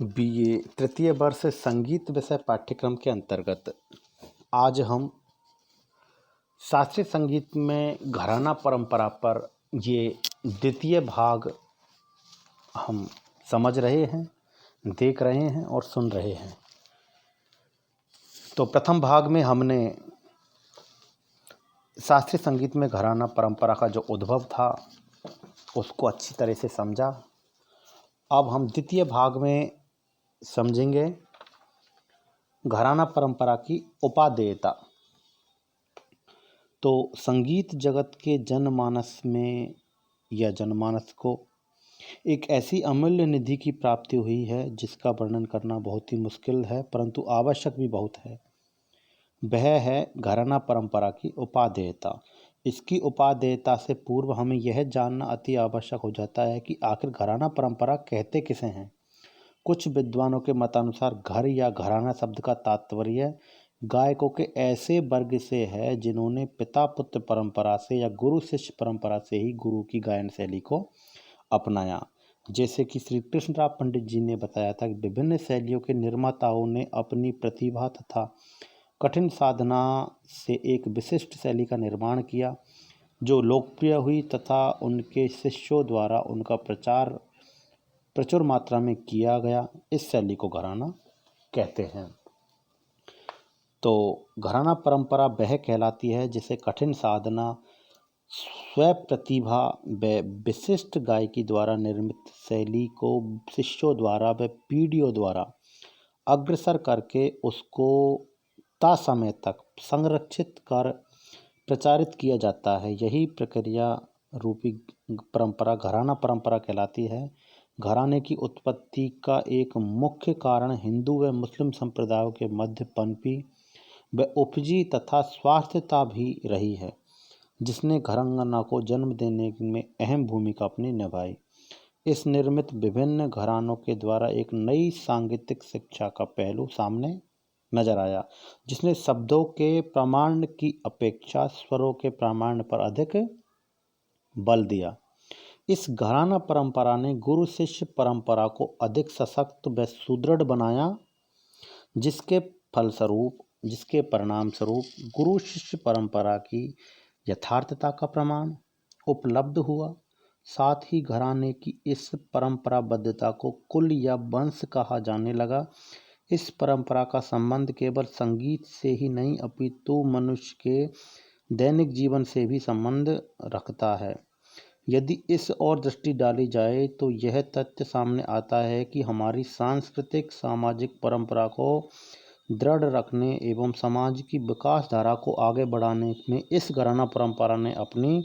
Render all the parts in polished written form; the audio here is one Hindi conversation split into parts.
बीए तृतीय वर्ष संगीत विषय पाठ्यक्रम के अंतर्गत आज हम शास्त्रीय संगीत में घराना परंपरा पर ये द्वितीय भाग हम समझ रहे हैं, देख रहे हैं और सुन रहे हैं। तो प्रथम भाग में हमने शास्त्रीय संगीत में घराना परंपरा का जो उद्भव था उसको अच्छी तरह से समझा। अब हम द्वितीय भाग में समझेंगे घराना परंपरा की उपादेयता। तो संगीत जगत के जनमानस में या जनमानस को एक ऐसी अमूल्य निधि की प्राप्ति हुई है जिसका वर्णन करना बहुत ही मुश्किल है, परंतु आवश्यक भी बहुत है। वह है घराना परंपरा की उपादेयता। इसकी उपादेयता से पूर्व हमें यह जानना अति आवश्यक हो जाता है कि आखिर घराना परंपरा कहते किसे हैं। कुछ विद्वानों के मतानुसार घर या घराना शब्द का तात्पर्य गायकों के ऐसे वर्ग से है जिन्होंने पिता पुत्र परंपरा से या गुरु शिष्य परंपरा से ही गुरु की गायन शैली को अपनाया। जैसे कि श्री कृष्णराव पंडित जी ने बताया था कि विभिन्न शैलियों के निर्माताओं ने अपनी प्रतिभा तथा कठिन साधना से एक विशिष्ट शैली का निर्माण किया जो लोकप्रिय हुई तथा उनके शिष्यों द्वारा उनका प्रचार प्रचुर मात्रा में किया गया। इस शैली को घराना कहते हैं। तो घराना परंपरा वह कहलाती है जिसे कठिन साधना, स्व प्रतिभा व विशिष्ट गायकी द्वारा निर्मित शैली को शिष्यों द्वारा व पीढ़ियों द्वारा अग्रसर करके उसको ता समय तक संरक्षित कर प्रचारित किया जाता है। यही प्रक्रिया रूपी परंपरा घराना परंपरा कहलाती है। घराने की उत्पत्ति का एक मुख्य कारण हिंदू व मुस्लिम संप्रदायों के मध्य पनपी व उपजी तथा स्वार्थता भी रही है, जिसने घराना को जन्म देने में अहम भूमिका अपनी निभाई। इस निर्मित विभिन्न घरानों के द्वारा एक नई सांगीतिक शिक्षा का पहलू सामने नजर आया, जिसने शब्दों के प्रामाण्य की अपेक्षा स्वरों के प्रामाण्य पर अधिक बल दिया। इस घराना परंपरा ने गुरु शिष्य परंपरा को अधिक सशक्त व सुदृढ़ बनाया, जिसके परिणाम स्वरूप गुरु शिष्य परंपरा की यथार्थता का प्रमाण उपलब्ध हुआ। साथ ही घराने की इस परंपराबद्धता को कुल या वंश कहा जाने लगा। इस परंपरा का संबंध केवल संगीत से ही नहीं अपितु मनुष्य के दैनिक जीवन से भी संबंध रखता है। यदि इस ओर दृष्टि डाली जाए तो यह तथ्य सामने आता है कि हमारी सांस्कृतिक सामाजिक परंपरा को दृढ़ रखने एवं समाज की विकास धारा को आगे बढ़ाने में इस घराना परंपरा ने अपनी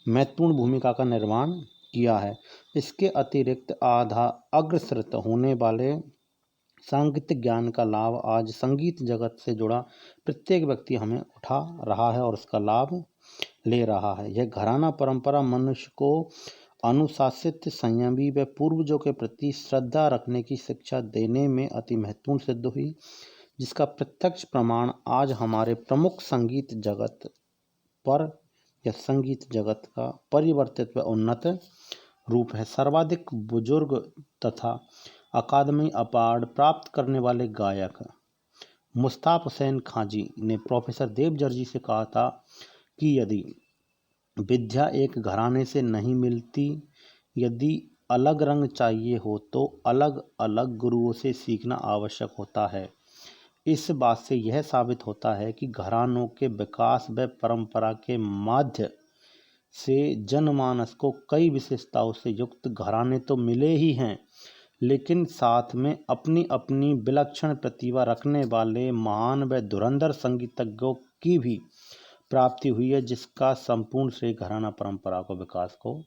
महत्वपूर्ण भूमिका का निर्माण किया है। इसके अतिरिक्त अग्रसर होने वाले सांगीतिक ज्ञान का लाभ आज संगीत जगत से जुड़ा प्रत्येक व्यक्ति हमें उठा रहा है और उसका लाभ ले रहा है। यह घराना परंपरा मनुष्य को अनुशासित, संयमी व पूर्वजों के प्रति श्रद्धा रखने की शिक्षा देने में अति महत्वपूर्ण सिद्ध हुई, जिसका प्रत्यक्ष प्रमाण आज हमारे प्रमुख संगीत जगत पर या संगीत जगत का परिवर्तित व उन्नत रूप है। सर्वाधिक बुजुर्ग तथा अकादमी अवार्ड प्राप्त करने वाले गायक मुश्ताक हुसैन खाजी ने प्रोफेसर देवजर्जी से कहा था कि यदि विद्या एक घराने से नहीं मिलती, यदि अलग रंग चाहिए हो तो अलग अलग गुरुओं से सीखना आवश्यक होता है। इस बात से यह साबित होता है कि घरानों के विकास व परंपरा के माध्य से जनमानस को कई विशेषताओं से युक्त घराने तो मिले ही हैं, लेकिन साथ में अपनी अपनी विलक्षण प्रतिभा रखने वाले महान व धुरंधर संगीतज्ञों की भी प्राप्ति हुई है, जिसका संपूर्ण श्रेय घराना परंपरा को विकास को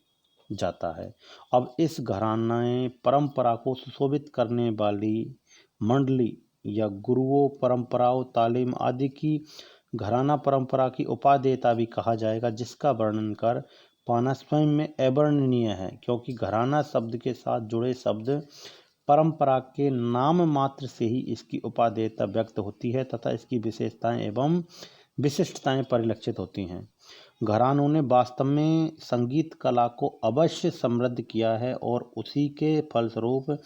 जाता है। अब इस घराने परंपरा को सुशोभित करने वाली मंडली या गुरुओं, परंपराओं, तालीम आदि की घराना परंपरा की उपादेयता भी कहा जाएगा, जिसका वर्णन कर पाना स्वयं में अवर्णनीय है, क्योंकि घराना शब्द के साथ जुड़े शब्द परंपरा के नाम मात्र से ही इसकी उपादेयता व्यक्त होती है तथा इसकी विशेषताएं एवं विशिष्टताएं परिलक्षित होती हैं। घरानों ने वास्तव में संगीत कला को अवश्य समृद्ध किया है और उसी के फलस्वरूप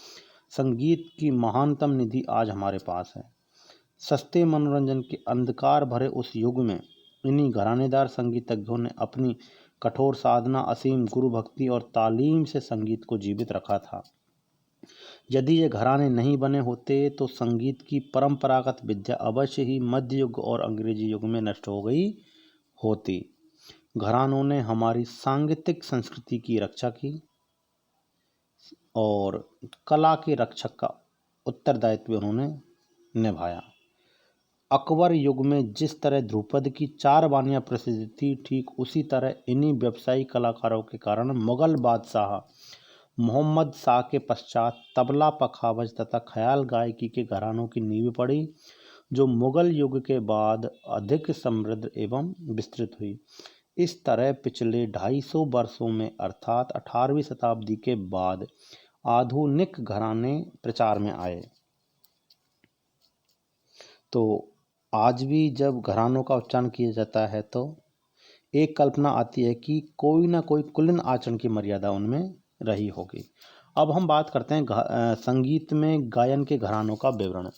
संगीत की महानतम निधि आज हमारे पास है। सस्ते मनोरंजन के अंधकार भरे उस युग में इन्हीं घरानेदार संगीतज्ञों ने अपनी कठोर साधना, असीम गुरु भक्ति और तालीम से संगीत को जीवित रखा था। यदि ये घराने नहीं बने होते तो संगीत की परंपरागत विद्या अवश्य ही मध्य युग और अंग्रेजी युग में नष्ट हो गई होती। घरानों ने हमारी सांगीतिक संस्कृति की रक्षा की और कला के रक्षक का उत्तरदायित्व उन्होंने निभाया। अकबर युग में जिस तरह ध्रुपद की 4 वाणियाँ प्रसिद्ध थी, ठीक उसी तरह इन्हीं व्यवसायी कलाकारों के कारण मुगल बादशाह मोहम्मद शाह के पश्चात तबला, पखावज तथा ख्याल गायकी के घरानों की नींव पड़ी, जो मुगल युग के बाद अधिक समृद्ध एवं विस्तृत हुई। इस तरह पिछले 250 वर्षों में अर्थात 18वीं शताब्दी के बाद आधुनिक घराने प्रचार में आए। तो आज भी जब घरानों का उच्चारण किया जाता है तो एक कल्पना आती है कि कोई ना कोई कुलीन आचरण की मर्यादा उनमें रही होगी। अब हम बात करते हैं संगीत में गायन के घरानों का विवरण।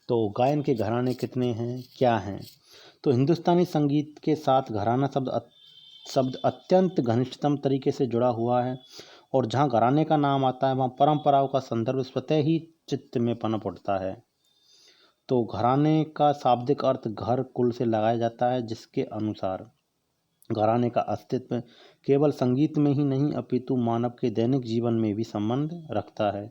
तो गायन के घराने कितने हैं, क्या हैं? तो हिंदुस्तानी संगीत के साथ घराना शब्द अत्यंत घनिष्ठतम तरीके से जुड़ा हुआ है, और जहाँ घराने का नाम आता है वहाँ परंपराओं का संदर्भ स्वतः ही चित्त में पनप उठता है। तो घराने का शाब्दिक अर्थ घर, कुल से लगाया जाता है, जिसके अनुसार घराने का अस्तित्व केवल संगीत में ही नहीं अपितु मानव के दैनिक जीवन में भी संबंध रखता है।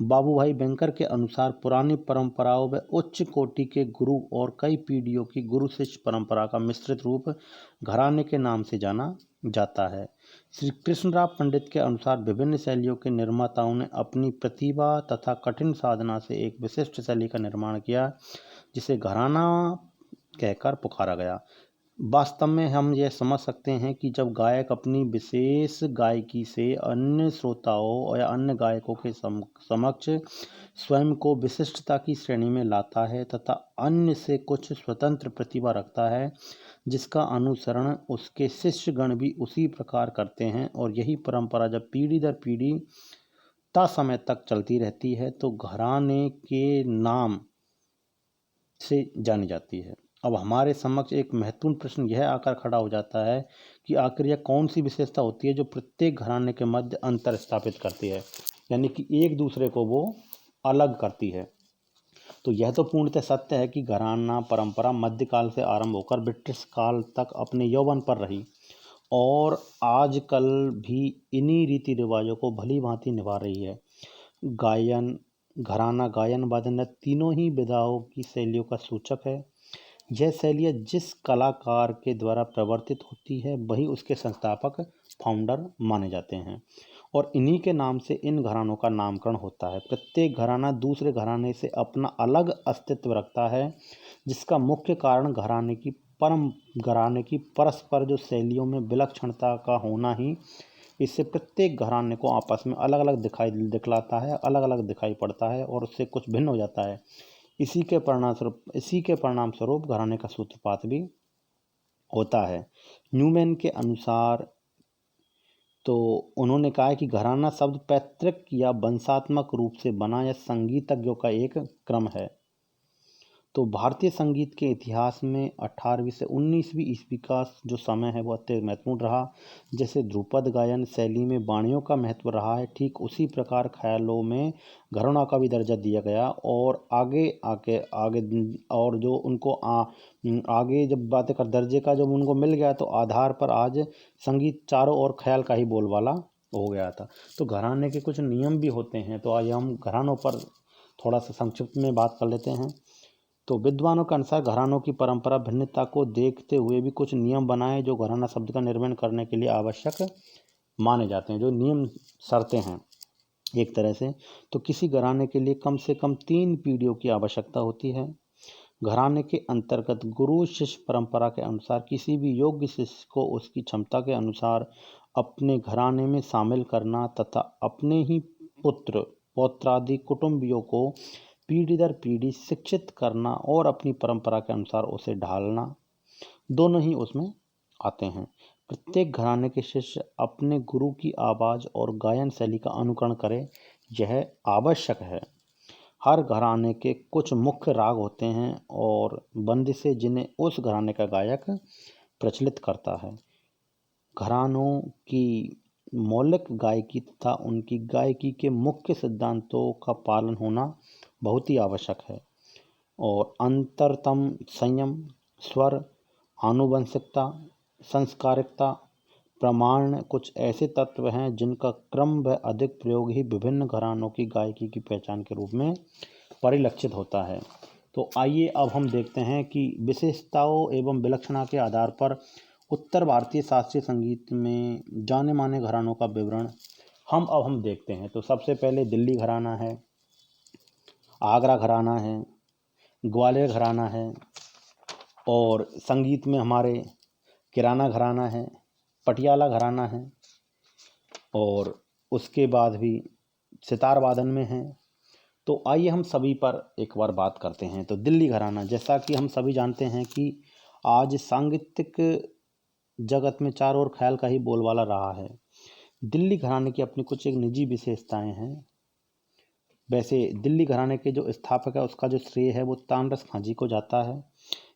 बाबूभाई बैंकर के अनुसार पुरानी परंपराओं व उच्च कोटि के गुरु और कई पीढ़ियों की गुरु शिष्य परंपरा का मिश्रित रूप घराने के नाम से जाना जाता है। श्री कृष्णराव पंडित के अनुसार विभिन्न शैलियों के निर्माताओं ने अपनी प्रतिभा तथा कठिन साधना से एक विशिष्ट शैली का निर्माण किया, जिसे घराना कहकर पुकारा गया। वास्तव में हम यह समझ सकते हैं कि जब गायक अपनी विशेष गायकी से अन्य श्रोताओं या अन्य गायकों के समक्ष स्वयं को विशिष्टता की श्रेणी में लाता है तथा अन्य से कुछ स्वतंत्र प्रतिभा रखता है, जिसका अनुसरण उसके शिष्यगण भी उसी प्रकार करते हैं, और यही परंपरा जब पीढ़ी दर पीढ़ी ता समय तक चलती रहती है तो घराने के नाम से जानी जाती है। अब हमारे समक्ष एक महत्वपूर्ण प्रश्न यह आकर खड़ा हो जाता है कि आखिर यह कौन सी विशेषता होती है जो प्रत्येक घराने के मध्य अंतर स्थापित करती है, यानी कि एक दूसरे को वो अलग करती है। तो यह तो पूर्णतः सत्य है कि घराना परंपरा मध्यकाल से आरंभ होकर ब्रिटिश काल तक अपने यौवन पर रही, और आजकल भी इन्हीं रीति रिवाजों को भली भांति निभा रही है। गायन, घराना, गायन, वादन तीनों ही विधाओं की शैलियों का सूचक है। यह शैलियाँ जिस कलाकार के द्वारा प्रवर्तित होती है वही उसके संस्थापक, फाउंडर माने जाते हैं, और इन्हीं के नाम से इन घरानों का नामकरण होता है। प्रत्येक घराना दूसरे घराने से अपना अलग अस्तित्व रखता है, जिसका मुख्य कारण घराने की परस्पर जो शैलियों में विलक्षणता का होना ही इससे प्रत्येक घराने को आपस में अलग अलग दिखलाता है, अलग अलग दिखाई पड़ता है और उससे कुछ भिन्न हो जाता है। इसी के परिणाम स्वरूप घराने का सूत्रपात भी होता है। न्यूमैन के अनुसार तो उन्होंने कहा है कि घराना शब्द पैतृक या वंशात्मक रूप से बना या संगीतज्ञों का एक क्रम है। तो भारतीय संगीत के इतिहास में 18वीं से 19वीं ईस्वी का जो समय है वो अत्यंत महत्वपूर्ण रहा। जैसे ध्रुपद गायन शैली में वाणियों का महत्व रहा है, ठीक उसी प्रकार ख्यालों में घराना का भी दर्जा दिया गया, और आगे और जो उनको आगे जब बातें कर दर्जे का जब उनको मिल गया तो आधार पर आज संगीत चारों ओर ख्याल का ही बोलबाला हो गया था। तो घराने के कुछ नियम भी होते हैं, तो आज हम घरानों पर थोड़ा सा संक्षिप्त में बात कर लेते हैं। तो विद्वानों के अनुसार घरानों की परंपरा भिन्नता को देखते हुए भी कुछ नियम बनाए जो घराना शब्द का निर्माण करने के लिए आवश्यक माने जाते हैं, जो नियम शर्तें हैं एक तरह से। तो किसी घराने के लिए कम से कम 3 पीढ़ियों की आवश्यकता होती है। घराने के अंतर्गत गुरु शिष्य परंपरा के अनुसार किसी भी योग्य शिष्य को उसकी क्षमता के अनुसार अपने घराने में शामिल करना तथा अपने ही पुत्र पौत्रादि कुटुंबियों को पीढ़ी दर पीढ़ी शिक्षित करना और अपनी परंपरा के अनुसार उसे ढालना, दोनों ही उसमें आते हैं। प्रत्येक घराने के शिष्य अपने गुरु की आवाज़ और गायन शैली का अनुकरण करें, यह आवश्यक है। हर घराने के कुछ मुख्य राग होते हैं और बंदिशें जिन्हें उस घराने का गायक प्रचलित करता है। घरानों की मौलिक गायकी तथा उनकी गायकी के मुख्य सिद्धांतों का पालन होना बहुत ही आवश्यक है और अंतरतम संयम, स्वर, आनुवंशिकता, संस्कारिकता, प्रमाण कुछ ऐसे तत्व हैं जिनका क्रम व अधिक प्रयोग ही विभिन्न घरानों की गायकी की पहचान के रूप में परिलक्षित होता है। तो आइए अब हम देखते हैं कि विशेषताओं एवं विलक्षणता के आधार पर उत्तर भारतीय शास्त्रीय संगीत में जाने माने घरानों का विवरण हम देखते हैं। तो सबसे पहले दिल्ली घराना है, आगरा घराना है, ग्वालियर घराना है और संगीत में हमारे किराना घराना है, पटियाला घराना है और उसके बाद भी सितार वादन में है। तो आइए हम सभी पर एक बार बात करते हैं। तो दिल्ली घराना, जैसा कि हम सभी जानते हैं कि आज सांगीतिक जगत में चारों ओर ख्याल का ही बोलबाला रहा है। दिल्ली घराने की अपनी कुछ एक निजी विशेषताएं हैं। वैसे दिल्ली घराने के जो स्थापक है उसका जो श्रेय है वो तानरस खां जी को जाता है।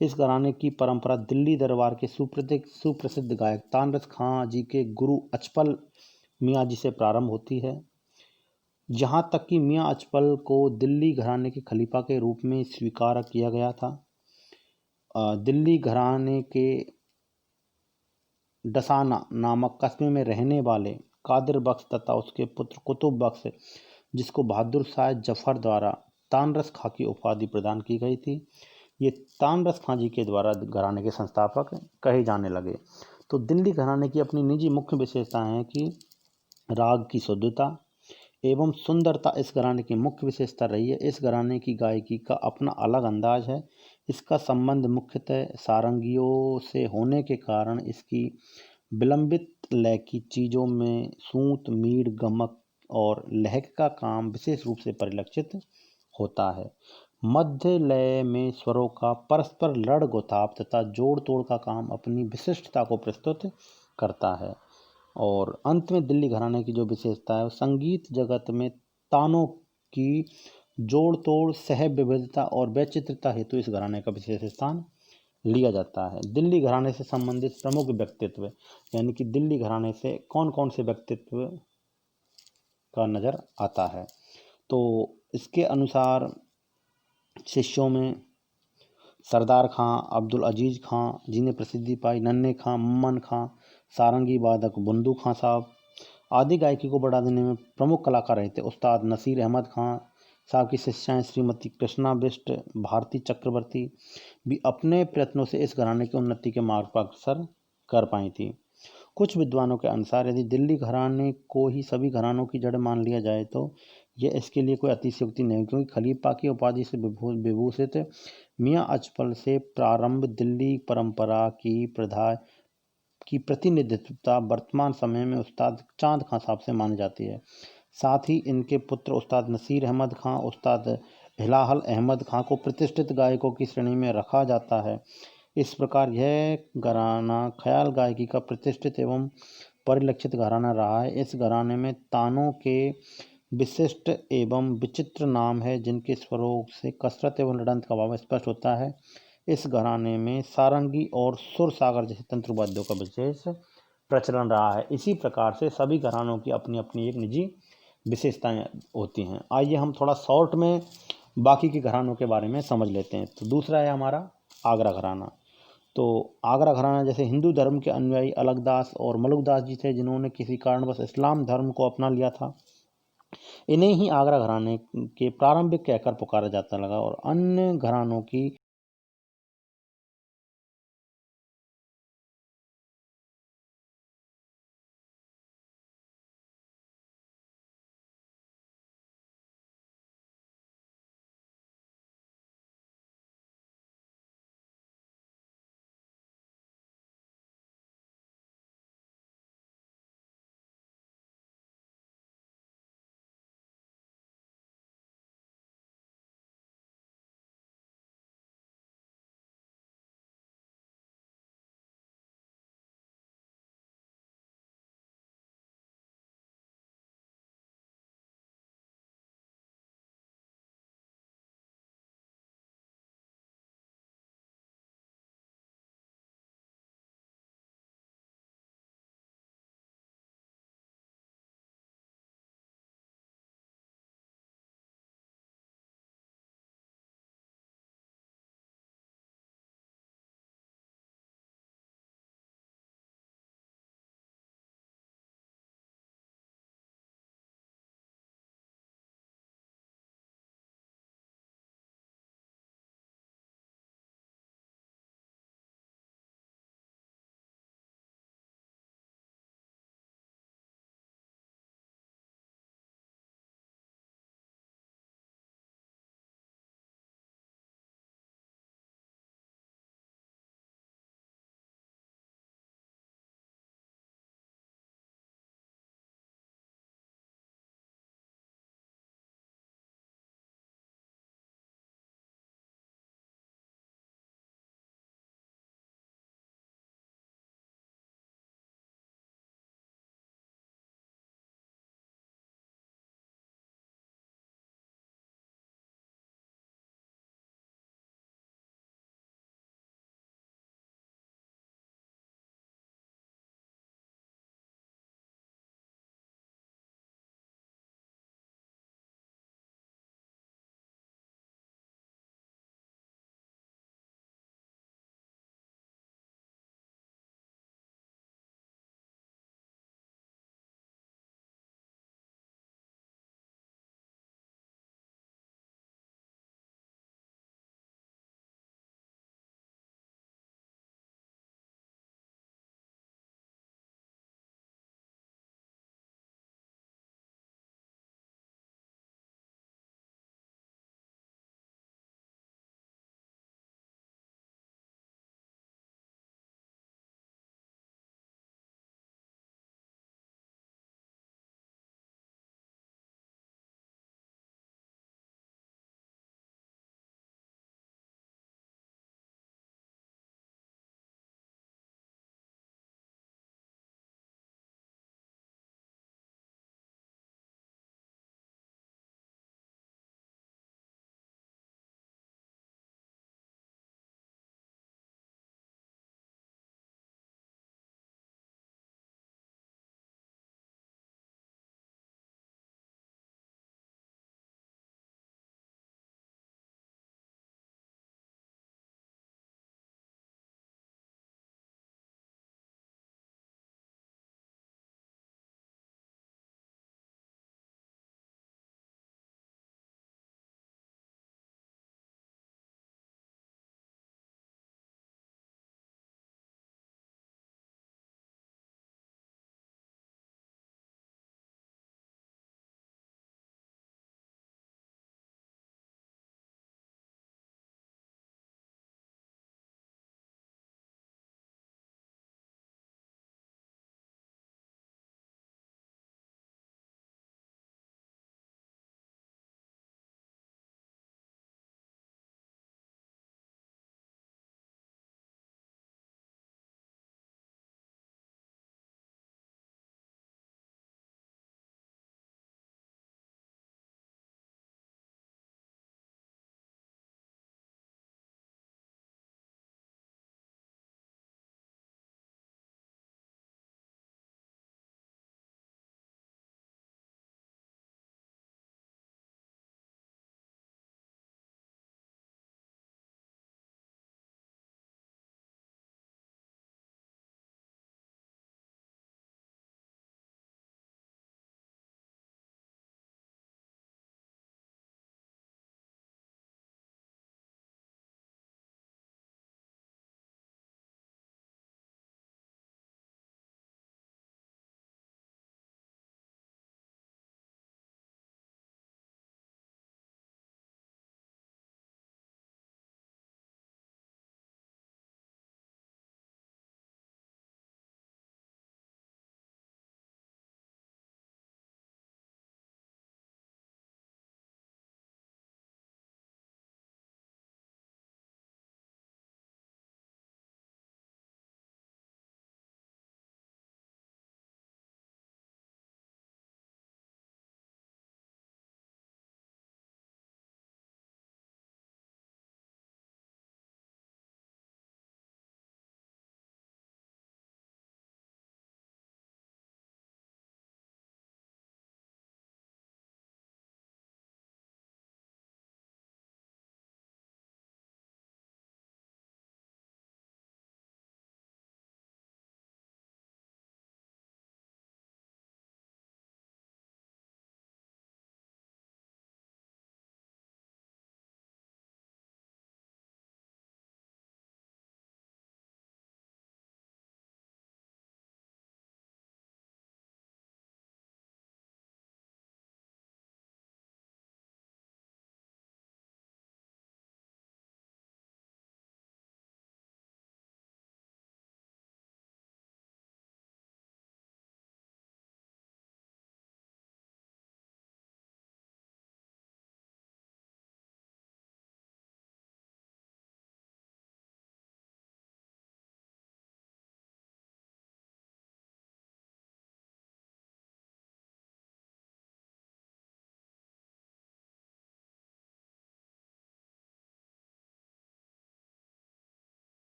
इस घराने की परंपरा दिल्ली दरबार के सुप्रसिद्ध गायक तानरस खां जी के गुरु अचपल मियाँ जी से प्रारंभ होती है। यहाँ तक कि मियाँ अचपल को दिल्ली घराने के खलीफा के रूप में स्वीकार किया गया था। दिल्ली घराने के डसाना नामक कस्बे में रहने वाले कादिर बख्श तथा उसके पुत्र कुतुब बख्श, जिसको बहादुर शाह जफर द्वारा तानरस खां की उपाधि प्रदान की गई थी, ये तानरस खां जी के द्वारा घराने के संस्थापक कहे जाने लगे। तो दिल्ली घराने की अपनी निजी मुख्य विशेषताएं हैं कि राग की शुद्धता एवं सुंदरता इस घराने की मुख्य विशेषता रही है। इस घराने की गायकी का अपना अलग अंदाज है। इसका संबंध मुख्यतः सारंगियों से होने के कारण इसकी विलंबित लय की चीज़ों में सूत, मीड़, गमक और लहक का काम विशेष रूप से परिलक्षित होता है। मध्य लय में स्वरों का परस्पर लड़ गुथाव तथा जोड़ तोड़ का काम अपनी विशिष्टता को प्रस्तुत करता है। और अंत में दिल्ली घराने की जो विशेषता है वो संगीत जगत में तानों की जोड़ तोड़, सह विविधता और वैचित्रता हेतु इस घराने का विशेष स्थान लिया जाता है। दिल्ली घराने से संबंधित प्रमुख व्यक्तित्व, यानी कि दिल्ली घराने से कौन कौन से व्यक्तित्व का नज़र आता है। तो इसके अनुसार शिष्यों में सरदार खां, अब्दुल अजीज़ खां जिन्हें प्रसिद्धि पाई, नन्हे खां, मम्मन खां, सारंगी वादक बुंदू खां साहब आदि गायकी को बढ़ा देने में प्रमुख कलाकार रहे थे। उस्ताद नसीर अहमद खां साहब की शिष्याएं श्रीमती कृष्णा बिष्ट, भारती चक्रवर्ती भी अपने प्रयत्नों से इस घराने की उन्नति के मार्ग पर अग्रसर कर पाई थी। कुछ विद्वानों के अनुसार यदि दिल्ली घराने को ही सभी घरानों की जड़ मान लिया जाए तो यह इसके लिए कोई अतिशयोक्ति नहीं, क्योंकि खलीफा की उपाधि से विभूषित मियाँ अचपल से प्रारंभ दिल्ली परंपरा की प्रतिनिधित्वता वर्तमान समय में उस्ताद चांद खां साहब से मानी जाती है। साथ ही इनके पुत्र उस्ताद नसीर अहमद खां, उस्ताद हिलाल अहमद खां को प्रतिष्ठित गायकों की श्रेणी में रखा जाता है। इस प्रकार यह घराना ख्याल गायकी का प्रतिष्ठित एवं परिलक्षित घराना रहा है। इस घराने में तानों के विशिष्ट एवं विचित्र नाम है जिनके स्वरों से कसरत एवं लड़ंत का भाव स्पष्ट होता है। इस घराने में सारंगी और सुर सागर जैसे तंत्र वाद्यों का विशेष प्रचलन रहा है। इसी प्रकार से सभी घरानों की अपनी अपनी एक निजी विशेषताएं होती हैं। आइए हम थोड़ा शॉर्ट में बाकी के घरानों के बारे में समझ लेते हैं। तो दूसरा है हमारा आगरा घराना। तो आगरा घराना जैसे हिंदू धर्म के अनुयायी अलगदास और मलुकदास जी थे जिन्होंने किसी कारणवश इस्लाम धर्म को अपना लिया था। इन्हें ही आगरा घराने के प्रारंभिक कहकर पुकारा जाता लगा और अन्य घरानों की